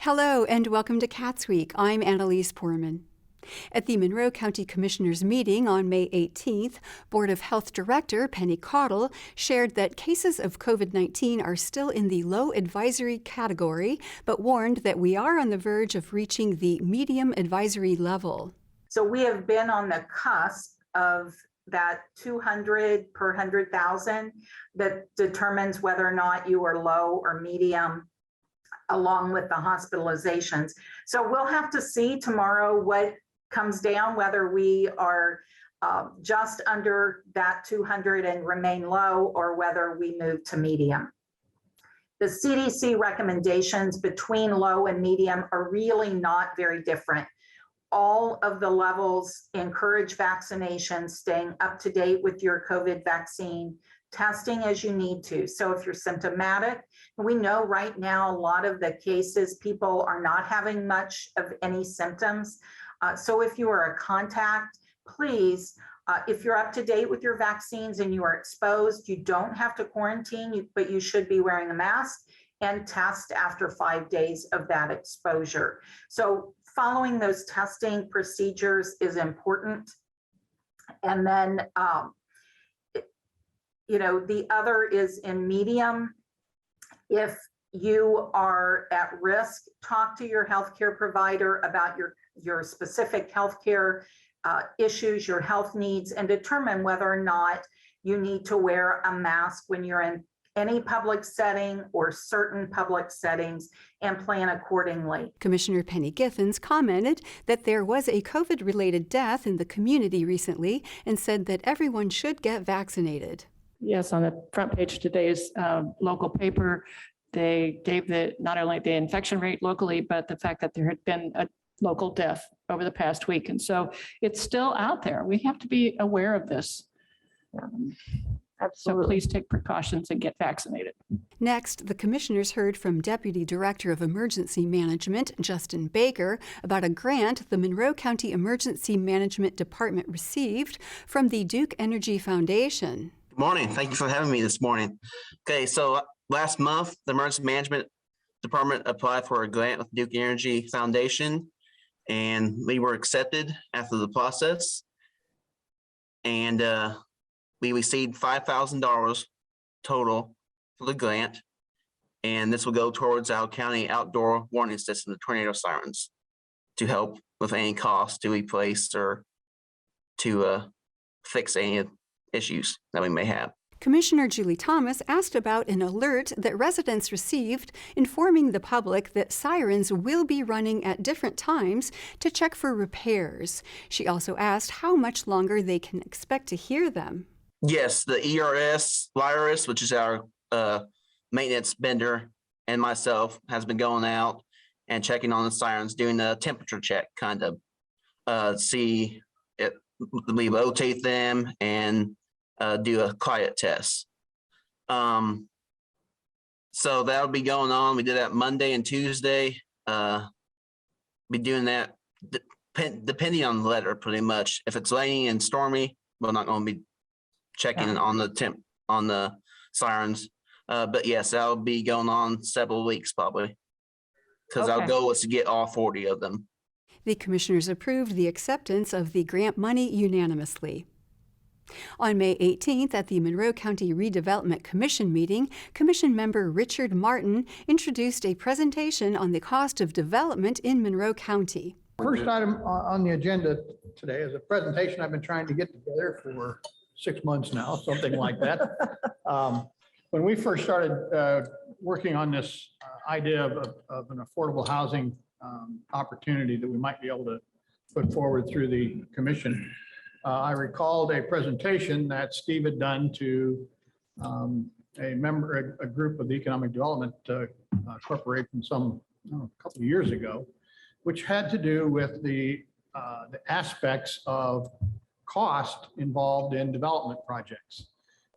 Hello and welcome to CATSweek. I'm Annalise Poorman. At the Monroe County Commissioners meeting on May 18th, Board of Health Director Penny Caudill shared that cases of COVID-19 are still in the low advisory category, but warned that we are on the verge of reaching the medium advisory level. So we have been on the cusp of that 200 per 100,000 that determines whether or not you are low or medium, along with the hospitalizations. So we'll have to see tomorrow what comes down, whether we are just under that 200 and remain low, or whether we move to medium. The CDC recommendations between low and medium are really not very different. All of the levels encourage vaccination, staying up to date with your COVID vaccine, testing as you need to. So if you're symptomatic, we know right now a lot of the cases, people are not having much of any symptoms. So if you are a contact, please, if you're up to date with your vaccines and you are exposed, you don't have to quarantine, but you should be wearing a mask and test after 5 days of that exposure. So following those testing procedures is important. And then, the other is in medium. If you are at risk, talk to your healthcare provider about your specific healthcare issues, your health needs, and determine whether or not you need to wear a mask when you're in any public setting or certain public settings, and plan accordingly. Commissioner Penny Giffens commented that there was a COVID-related death in the community recently and said that everyone should get vaccinated. Yes, on the front page of today's local paper, they gave not only the infection rate locally, but the fact that there had been a local death over the past week. And so it's still out there. We have to be aware of this. Absolutely. So please take precautions and get vaccinated. Next, the commissioners heard from Deputy Director of Emergency Management, Justin Baker, about a grant the Monroe County Emergency Management Department received from the Duke Energy Foundation. Good morning. Thank you for having me this morning. Okay, so last month, the Emergency Management Department applied for a grant with Duke Energy Foundation, and we were accepted after the process. And we received $5,000 total for the grant, and this will go towards our county outdoor warning system, the tornado sirens, to help with any cost to replace or to fix any issues that we may have. Commissioner Julie Thomas asked about an alert that residents received informing the public that sirens will be running at different times to check for repairs. She also asked how much longer they can expect to hear them. Yes, the LIRIS, which is our maintenance vendor, and myself has been going out and checking on the sirens, doing a temperature check, kind of see if we rotate them and do a quiet test. So that'll be going on. We did that Monday and Tuesday. Be doing that depending on the weather, pretty much. If it's raining and stormy, we're not going to be checking on the sirens. But yes, that'll be going on several weeks probably, because our goal is to get all 40 of them. The commissioners approved the acceptance of the grant money unanimously. On May 18th, at the Monroe County Redevelopment Commission meeting, Commission member Richard Martin introduced a presentation on the cost of development in Monroe County. First item on the agenda today is a presentation I've been trying to get together for 6 months now, something like that. When we first started working on this idea of an affordable housing opportunity that we might be able to put forward through the commission, I recalled a presentation that Steve had done to a group of the Economic Development Corporation a couple of years ago, which had to do with the aspects of cost involved in development projects.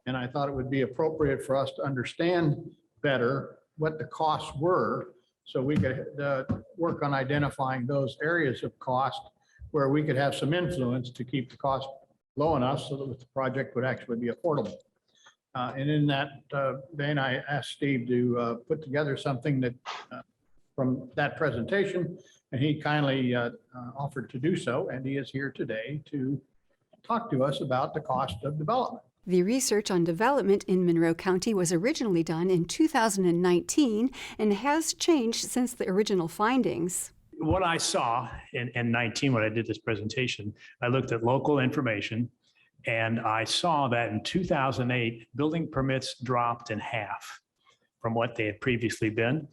And I thought it would be appropriate for us to understand better what the costs were, so we could work on identifying those areas of cost where we could have some influence to keep the cost low enough so that the project would actually be affordable. And in that vein, I asked Steve to put together something that from that presentation, and he kindly offered to do so, and he is here today to talk to us about the cost of development. The research on development in Monroe County was originally done in 2019 and has changed since the original findings. What I saw in 19, when I did this presentation, I looked at local information and I saw that in 2008, building permits dropped in half from what they had previously been.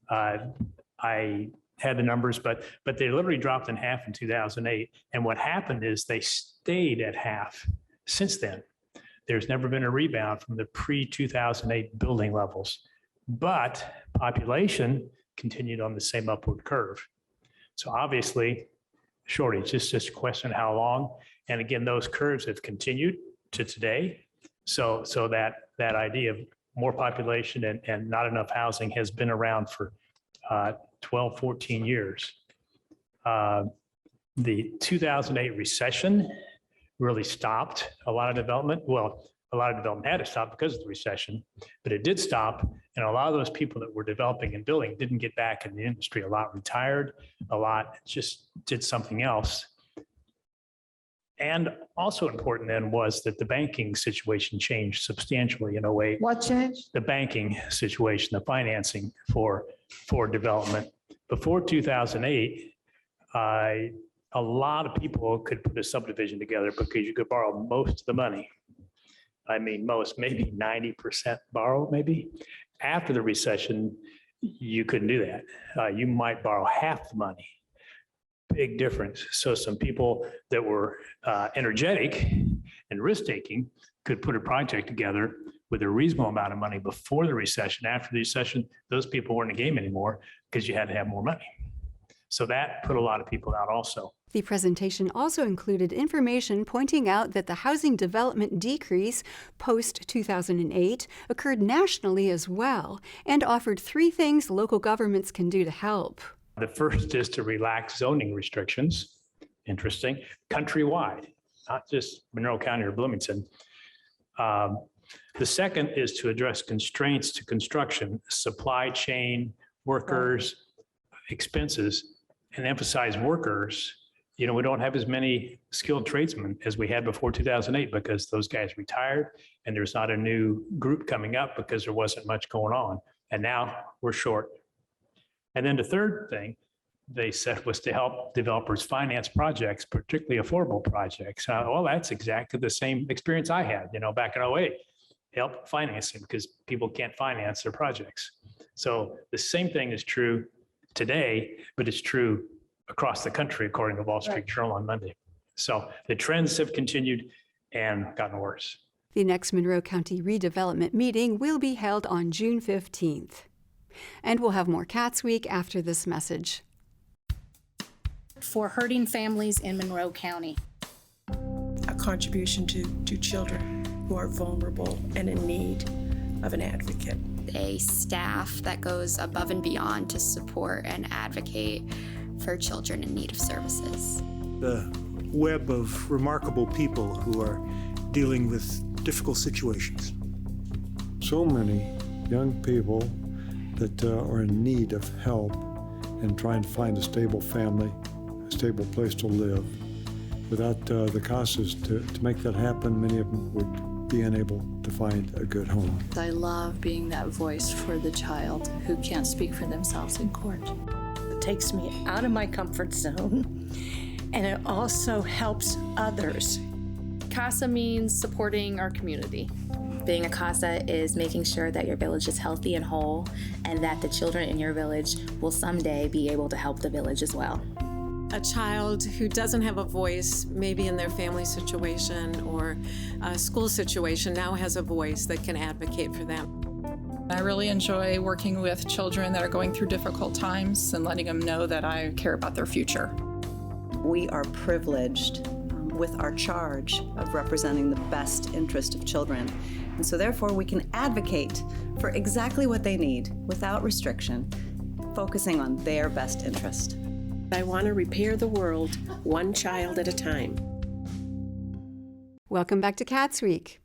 I had the numbers, but they literally dropped in half in 2008. And what happened is they stayed at half since then. There's never been a rebound from the pre-2008 building levels, but population continued on the same upward curve. So obviously, shortage, it's just a question of how long. And again, those curves have continued to today. So that idea of more population and not enough housing has been around for 12, 14 years. The 2008 recession really stopped a lot of development. Well, a lot of development had to stop because of the recession, but it did stop. And a lot of those people that were developing and building didn't get back in the industry. A lot retired, a lot just did something else. And also important then was that the banking situation changed substantially in 08. What changed? The banking situation, the financing for development. Before 2008, a lot of people could put a subdivision together because you could borrow most of the money. I mean, most, maybe 90% borrow, maybe. After the recession, you couldn't do that. You might borrow half the money. Big difference. So some people that were energetic and risk-taking could put a project together with a reasonable amount of money before the recession. After the recession, those people weren't in the game anymore because you had to have more money. So that put a lot of people out also. The presentation also included information pointing out that the housing development decrease post-2008 occurred nationally as well and offered 3 things local governments can do to help. The first is to relax zoning restrictions. Interesting. Countrywide, not just Monroe County or Bloomington. The second is to address constraints to construction, supply chain, workers, expenses, and emphasize workers. You know, we don't have as many skilled tradesmen as we had before 2008 because those guys retired and there's not a new group coming up because there wasn't much going on. And now we're short. And then the third thing they said was to help developers finance projects, particularly affordable projects. Well, that's exactly the same experience I had, back in 08. Help financing because people can't finance their projects. So the same thing is true today, but it's true across the country, according to Wall Street Journal on Monday. So the trends have continued and gotten worse. The next Monroe County redevelopment meeting will be held on June 15th. And we'll have more CATSweek after this message. For hurting families in Monroe County. A contribution to children who are vulnerable and in need of an advocate. A staff that goes above and beyond to support and advocate for children in need of services. The web of remarkable people who are dealing with difficult situations. So many young people that are in need of help and trying to find a stable family, a stable place to live. Without the CASAs to make that happen, many of them would be unable to find a good home. I love being that voice for the child who can't speak for themselves in court. It takes me out of my comfort zone, and it also helps others. CASA means supporting our community. Being a CASA is making sure that your village is healthy and whole, and that the children in your village will someday be able to help the village as well. A child who doesn't have a voice, maybe in their family situation or a school situation, now has a voice that can advocate for them. I really enjoy working with children that are going through difficult times and letting them know that I care about their future. We are privileged with our charge of representing the best interest of children. And so therefore we can advocate for exactly what they need without restriction, focusing on their best interest. I want to repair the world one child at a time. Welcome back to CATSweek.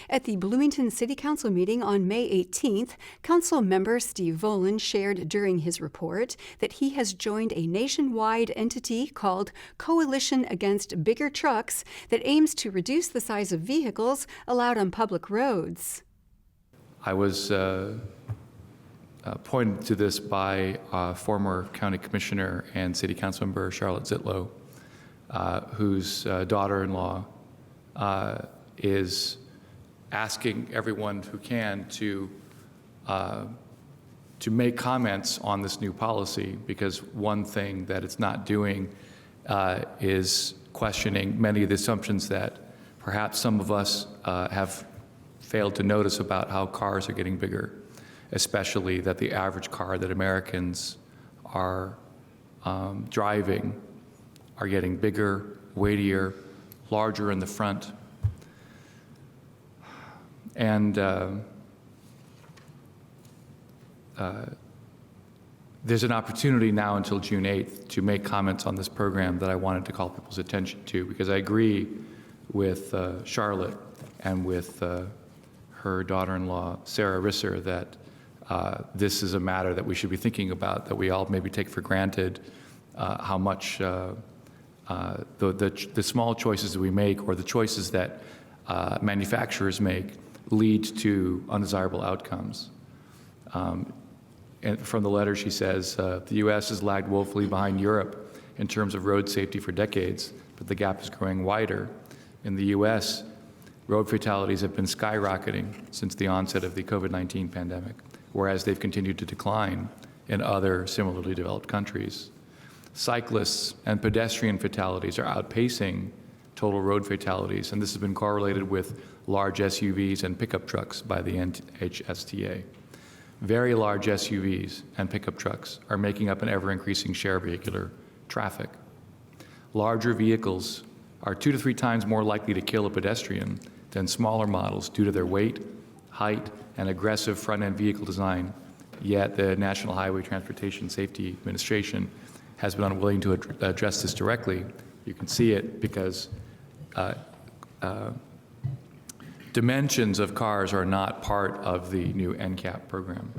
At the Bloomington City Council meeting on May 18th, Council member Steve Volan shared during his report that he has joined a nationwide entity called Coalition Against Bigger Trucks that aims to reduce the size of vehicles allowed on public roads. I was pointed to this by former county commissioner and city council member Charlotte Zitlow, whose daughter-in-law is asking everyone who can to make comments on this new policy, because one thing that it's not doing is questioning many of the assumptions that perhaps some of us have failed to notice about how cars are getting bigger, especially that the average car that Americans are driving are getting bigger, weightier, larger in the front. And there's an opportunity now until June 8th to make comments on this program that I wanted to call people's attention to, because I agree with Charlotte and with her daughter-in-law, Sarah Risser, that this is a matter that we should be thinking about, that we all maybe take for granted how much the small choices that we make, or the choices that manufacturers make, lead to undesirable outcomes. And from the letter, she says, the U.S. has lagged woefully behind Europe in terms of road safety for decades, but the gap is growing wider. In the U.S., road fatalities have been skyrocketing since the onset of the COVID-19 pandemic, whereas they've continued to decline in other similarly developed countries. Cyclists and pedestrian fatalities are outpacing total road fatalities, and this has been correlated with large SUVs and pickup trucks by the NHTSA. Very large SUVs and pickup trucks are making up an ever-increasing share of vehicular traffic. Larger vehicles are 2 to 3 times more likely to kill a pedestrian than smaller models due to their weight, height, and aggressive front-end vehicle design. Yet the National Highway Transportation Safety Administration has been unwilling to address this directly. You can see it because dimensions of cars are not part of the new NCAP program.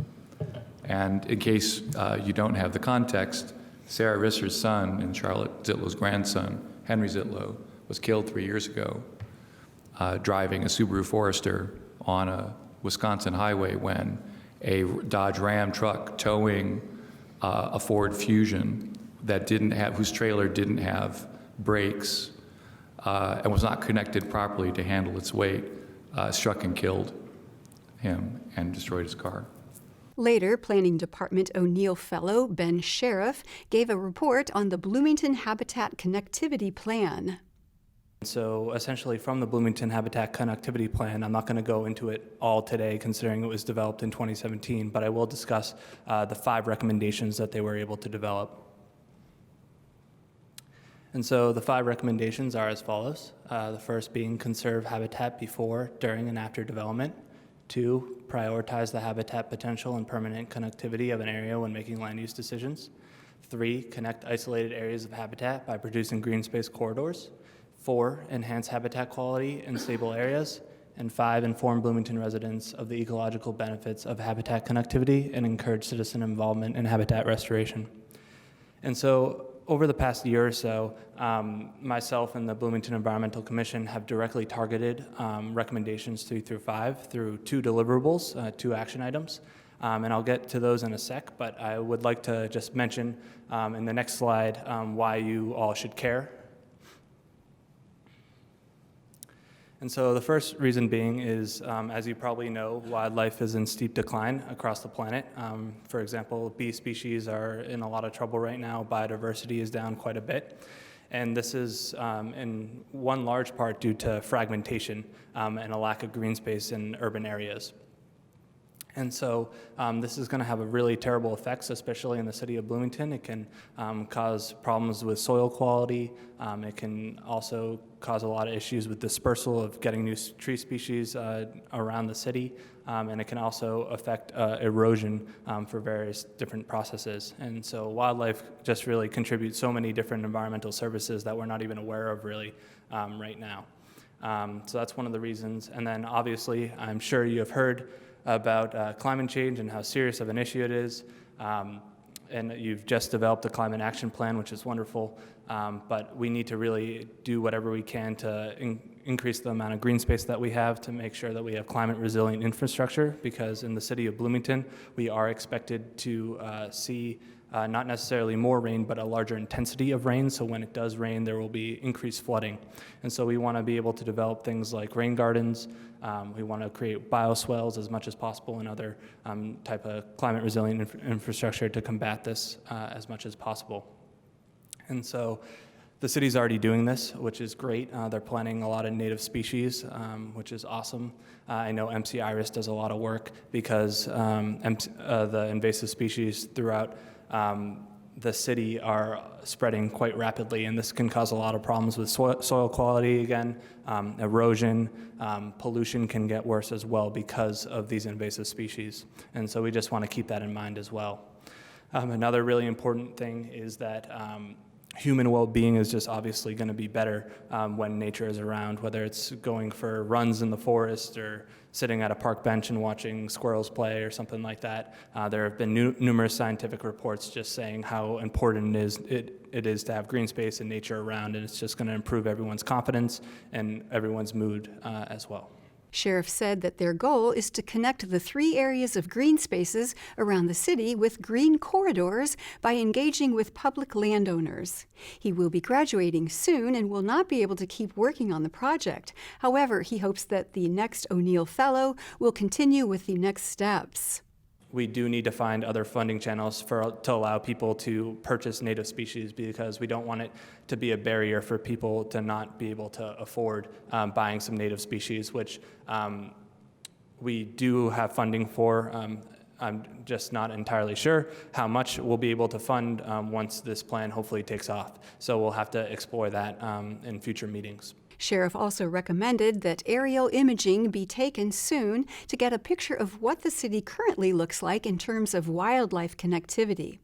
And in case you don't have the context, Sarah Risser's son and Charlotte Zitlow's grandson, Henry Zitlow, was killed 3 years ago driving a Subaru Forester on a Wisconsin highway when a Dodge Ram truck towing a Ford Fusion that whose trailer didn't have brakes and was not connected properly to handle its weight, struck and killed him and destroyed his car. Later, Planning Department O'Neill Fellow Ben Sheriff gave a report on the Bloomington Habitat Connectivity Plan. So essentially from the Bloomington Habitat Connectivity Plan, I'm not going to go into it all today considering it was developed in 2017, but I will discuss the 5 recommendations that they were able to develop. And so the 5 recommendations are as follows. The first being conserve habitat before, during, and after development. 2, prioritize the habitat potential and permanent connectivity of an area when making land use decisions. 3, connect isolated areas of habitat by producing green space corridors. 4, enhance habitat quality in stable areas. And 5, inform Bloomington residents of the ecological benefits of habitat connectivity and encourage citizen involvement in habitat restoration. And so over the past year or so, myself and the Bloomington Environmental Commission have directly targeted recommendations 3 through 5 through 2 deliverables, 2 action items. And I'll get to those in a sec, but I would like to just mention in the next slide why you all should care. And so the first reason being is, as you probably know, wildlife is in steep decline across the planet. For example, bee species are in a lot of trouble right now. Biodiversity is down quite a bit. And this is in one large part due to fragmentation and a lack of green space in urban areas. And so this is going to have a really terrible effects, especially in the city of Bloomington. It can cause problems with soil quality. It can also cause a lot of issues with dispersal of getting new tree species around the city. And it can also affect erosion for various different processes. And so wildlife just really contributes so many different environmental services that we're not even aware of really right now. So that's one of the reasons. And then obviously, I'm sure you have heard about climate change and how serious of an issue it is. And you've just developed a climate action plan, which is wonderful. But we need to really do whatever we can to increase the amount of green space that we have to make sure that we have climate resilient infrastructure, because in the city of Bloomington, we are expected to see not necessarily more rain, but a larger intensity of rain. So when it does rain, there will be increased flooding. And so we want to be able to develop things like rain gardens. We want to create bioswales as much as possible and other type of climate resilient infrastructure to combat this as much as possible. And so the city's already doing this, which is great. They're planting a lot of native species, which is awesome. I know MC Iris does a lot of work because the invasive species throughout the city are spreading quite rapidly, and this can cause a lot of problems with soil quality again, erosion, pollution can get worse as well because of these invasive species. And so we just want to keep that in mind as well. Another really important thing is that human well-being is just obviously going to be better when nature is around, whether it's going for runs in the forest or sitting at a park bench and watching squirrels play or something like that. There have been numerous scientific reports just saying how important it is to have green space and nature around, and it's just going to improve everyone's confidence and everyone's mood as well. Sheriff said that their goal is to connect the 3 areas of green spaces around the city with green corridors by engaging with public landowners. He will be graduating soon and will not be able to keep working on the project. However, he hopes that the next O'Neill Fellow will continue with the next steps. We do need to find other funding channels to allow people to purchase native species, because we don't want it to be a barrier for people to not be able to afford buying some native species, which we do have funding for. I'm just not entirely sure how much we'll be able to fund once this plan hopefully takes off. So we'll have to explore that in future meetings. Sheriff also recommended that aerial imaging be taken soon to get a picture of what the city currently looks like in terms of wildlife connectivity.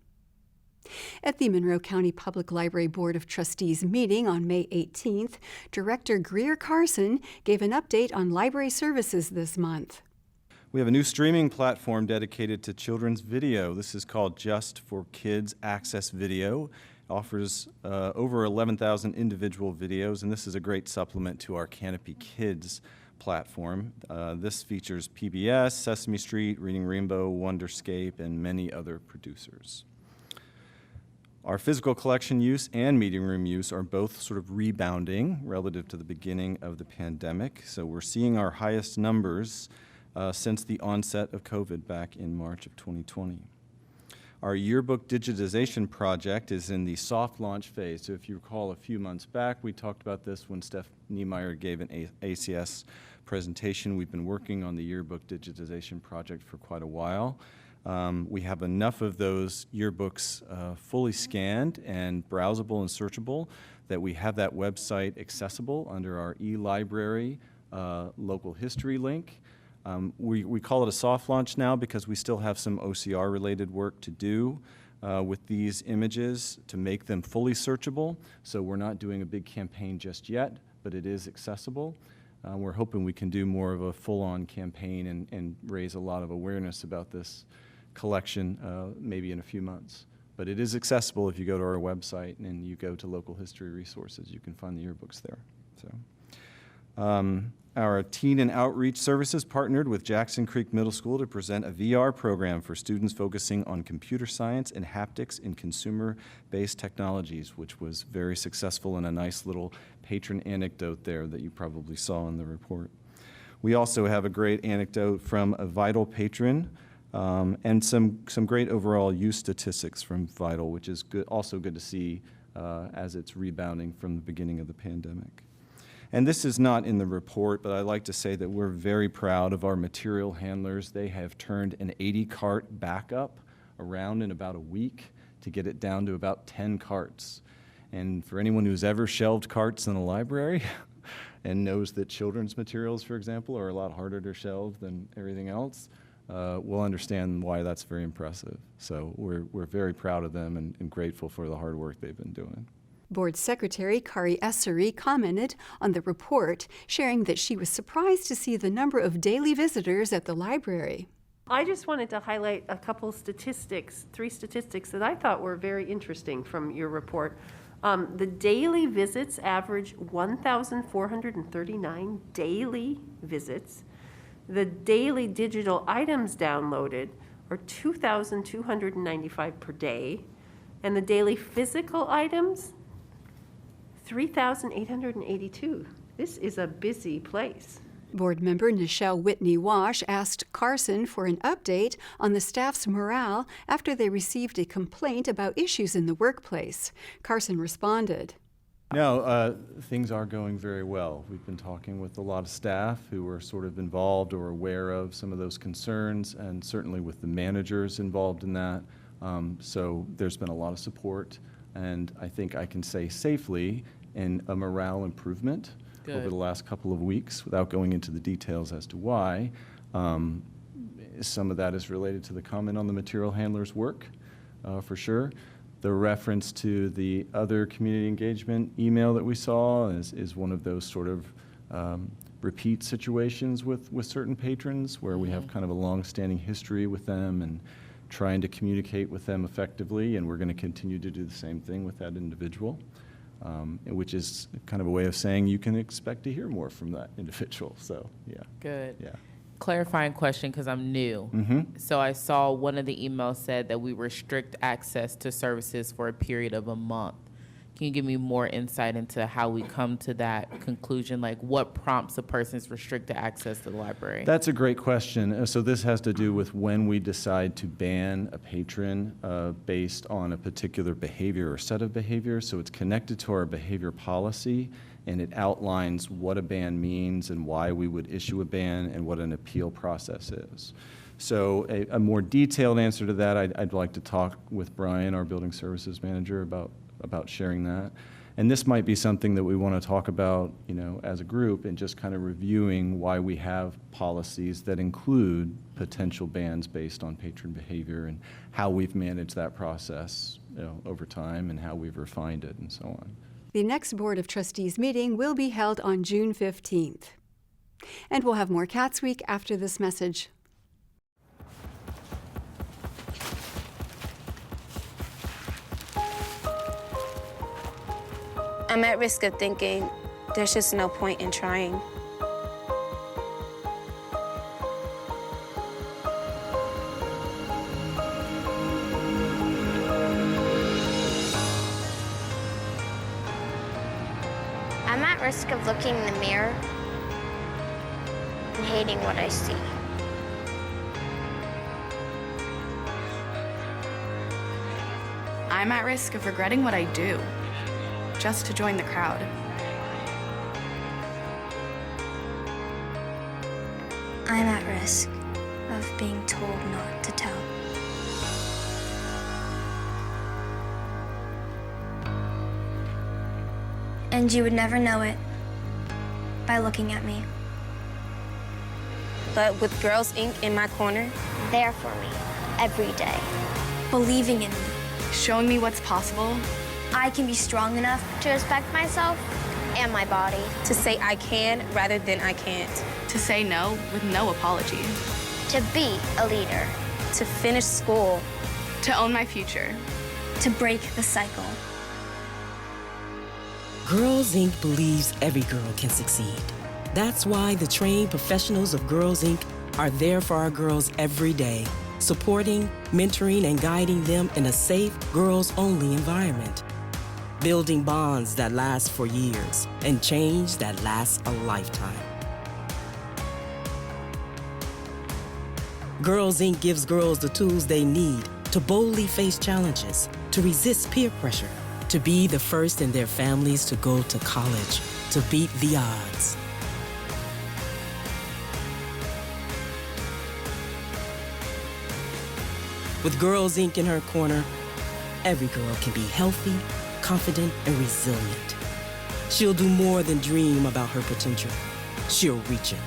At the Monroe County Public Library Board of Trustees meeting on May 18th, Director Greer Carson gave an update on library services this month. We have a new streaming platform dedicated to children's video. This is called Just for Kids Access Video. Offers over 11,000 individual videos, and this is a great supplement to our Canopy Kids platform. This features PBS, Sesame Street, Reading Rainbow, Wonderscape, and many other producers. Our physical collection use and meeting room use are both sort of rebounding relative to the beginning of the pandemic, so we're seeing our highest numbers since the onset of COVID back in March of 2020. Our yearbook digitization project is in the soft launch phase. So if you recall, a few months back, we talked about this when Steph Niemeyer gave an ACS presentation. We've been working on the yearbook digitization project for quite a while. We have enough of those yearbooks fully scanned and browsable and searchable that we have that website accessible under our e-library local history link. We call it a soft launch now because we still have some OCR related work to do with these images to make them fully searchable. So we're not doing a big campaign just yet, but it is accessible. We're hoping we can do more of a full-on campaign and raise a lot of awareness about this collection maybe in a few months. But it is accessible if you go to our website and you go to local history resources. You can find the yearbooks there. So. Our Teen and Outreach Services partnered with Jackson Creek Middle School to present a VR program for students focusing on computer science and haptics in consumer-based technologies, which was very successful, and a nice little patron anecdote there that you probably saw in the report. We also have a great anecdote from a Vital patron and some great overall use statistics from Vital, which is good, also good to see as it's rebounding from the beginning of the pandemic. And this is not in the report, but I'd like to say that we're very proud of our material handlers. They have turned an 80-cart backup around in about a week to get it down to about 10 carts. And for anyone who's ever shelved carts in a library and knows that children's materials, for example, are a lot harder to shelve than everything else, will understand why that's very impressive. So we're very proud of them and grateful for the hard work they've been doing. Board Secretary Kari Essery commented on the report, sharing that she was surprised to see the number of daily visitors at the library. I just wanted to highlight a couple statistics, 3 statistics that I thought were very interesting from your report. The daily visits average 1,439 daily visits. The daily digital items downloaded are 2,295 per day. And the daily physical items, 3,882. This is a busy place. Board member Nichelle Whitney Wash asked Carson for an update on the staff's morale after they received a complaint about issues in the workplace. Carson responded. No, things are going very well. We've been talking with a lot of staff who are sort of involved or aware of some of those concerns, and certainly with the managers involved in that. So there's been a lot of support, and I think I can say safely in a morale improvement over the last couple of weeks, without going into the details as to why. Some of that is related to the comment on the material handler's work, for sure. The reference to the other community engagement email that we saw is one of those sort of repeat situations with certain patrons where we have kind of a long-standing history with them and trying to communicate with them effectively, and we're going to continue to do the same thing with that individual. Which is kind of a way of saying you can expect to hear more from that individual. So, yeah. Good. Yeah. Clarifying question, because I'm new. So I saw one of the emails said that we restrict access to services for a period of a month. Can you give me more insight into how we come to that conclusion? Like, what prompts a person's restricted access to the library? That's a great question. So this has to do with when we decide to ban a patron based on a particular behavior or set of behaviors. So it's connected to our behavior policy, and it outlines what a ban means and why we would issue a ban and what an appeal process is. So a more detailed answer to that, I'd like to talk with Brian, our building services manager, about sharing that. And this might be something that we want to talk about, as a group, and just kind of reviewing why we have policies that include potential bans based on patron behavior and how we've managed that process, over time and how we've refined it and so on. The next Board of Trustees meeting will be held on June 15th. And we'll have more CATSweek after this message. I'm at risk of thinking there's just no point in trying. I'm at risk of looking in the mirror and hating what I see. I'm at risk of regretting what I do, just to join the crowd. I'm at risk of being told not to tell. And you would never know it by looking at me. But with Girls Inc. in my corner, There for me, every day. believing in me, Showing me what's possible. I can be strong enough to respect myself and my body. to say I can rather than I can't, To say no with no apology. To be a leader. to finish school, To own my future. To break the cycle. Girls Inc. believes every girl can succeed. That's why the trained professionals of Girls Inc. are there for our girls every day, supporting, mentoring, and guiding them in a safe, girls-only environment. Building bonds that last for years and change that lasts a lifetime. Girls Inc. gives girls the tools they need to boldly face challenges, to resist peer pressure, to be the first in their families to go to college, to beat the odds. With Girls Inc. in her corner, every girl can be healthy, confident, and resilient. She'll do more than dream about her potential. She'll reach it.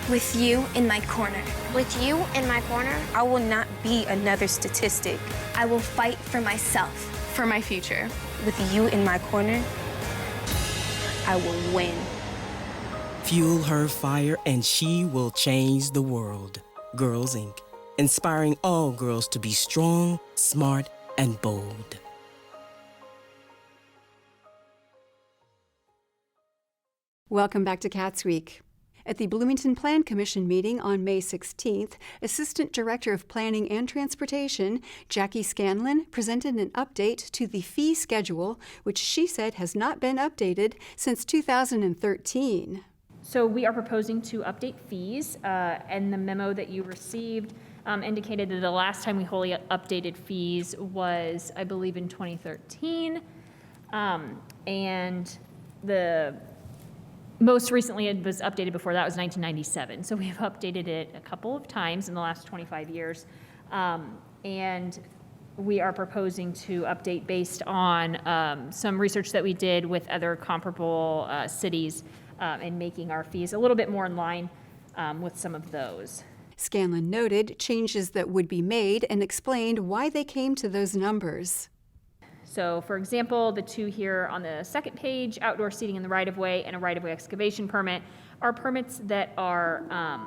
With you in my corner. With you in my corner, I will not be another statistic. I will fight for myself. For my future. With you in my corner, I will win. Fuel her fire and she will change the world. Girls Inc. Inspiring all girls to be strong, smart, and bold. Welcome back to CATSweek. At the Bloomington Plan Commission meeting on May 16th, Assistant Director of Planning and Transportation, Jackie Scanlon, presented an update to the fee schedule, which she said has not been updated since 2013. So we are proposing to update fees, and the memo that you received indicated that the last time we wholly updated fees was, I believe, in 2013, and the most recently it was updated before that was 1997. So we have updated it a couple of times in the last 25 years. And we are proposing to update based on some research that we did with other comparable cities and making our fees a little bit more in line with some of those. Scanlon noted changes that would be made and explained why they came to those numbers. So, for example, the two here on the second page, outdoor seating in the right-of-way and a right-of-way excavation permit, are permits that are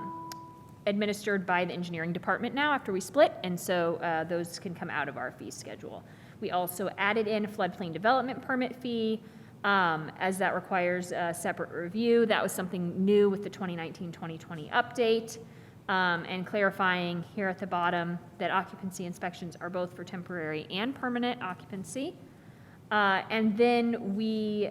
administered by the engineering department now after we split, and so those can come out of our fee schedule. We also added in a floodplain development permit fee, as that requires a separate review. That was something new with the 2019-2020 update. And clarifying here at the bottom that occupancy inspections are both for temporary and permanent occupancy. And then we,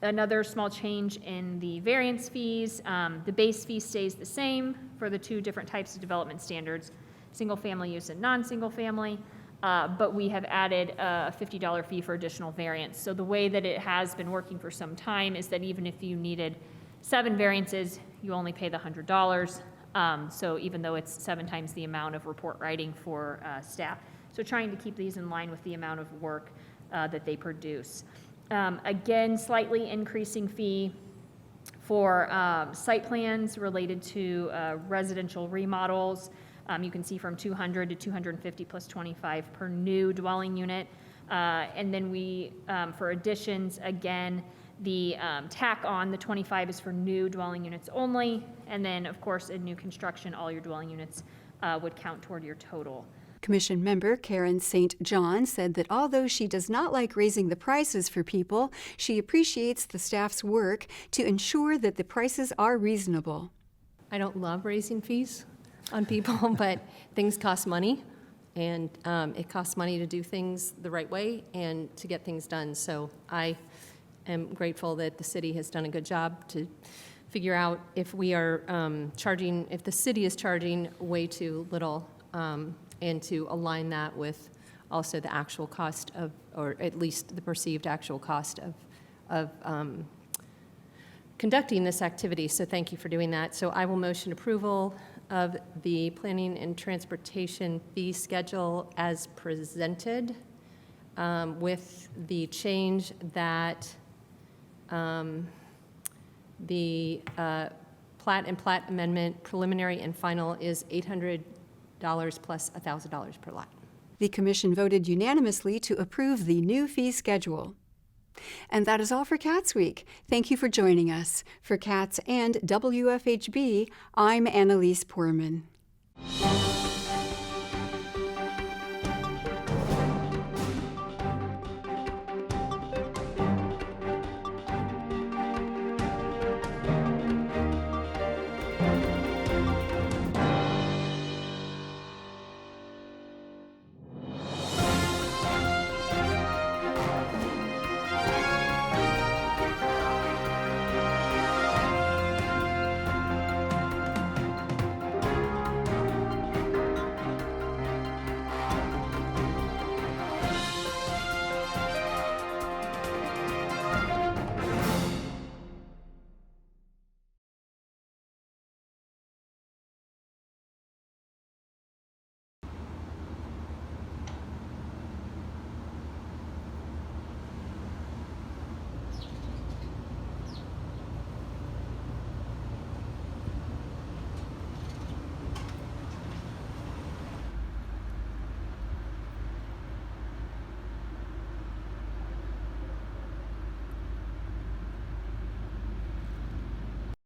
another small change in the variance fees. The base fee stays the same for the two different types of development standards, single family use and non-single family, but we have added a $50 fee for additional variance. So the way that it has been working for some time is that even if you needed 7 variances, you only pay the $100. So even though it's 7 times the amount of report writing for staff. So trying to keep these in line with the amount of work that they produce. Again, slightly increasing fee for site plans related to residential remodels. You can see from 200 to 250 plus 25 per new dwelling unit. And then we, for additions, again, the tack on the 25 is for new dwelling units only, and then of course in new construction all your dwelling units would count toward your total. Commission member Karen St. John said that although she does not like raising the prices for people, she appreciates the staff's work to ensure that the prices are reasonable. I don't love raising fees on people, but things cost money, and it costs money to do things the right way and to get things done. So I am grateful that the city has done a good job to figure out if we are if the city is charging way too little, and to align that with also the actual cost of, or at least the perceived actual cost of conducting this activity. So thank you for doing that. So I will motion approval of the planning and transportation fee schedule as presented, with the change that the plat and plat amendment preliminary and final is $800 plus $1,000 per lot. The commission voted unanimously to approve the new fee schedule. And that is all for CATSweek. Thank you for joining us. For CATS and WFHB, I'm Annalise Poorman.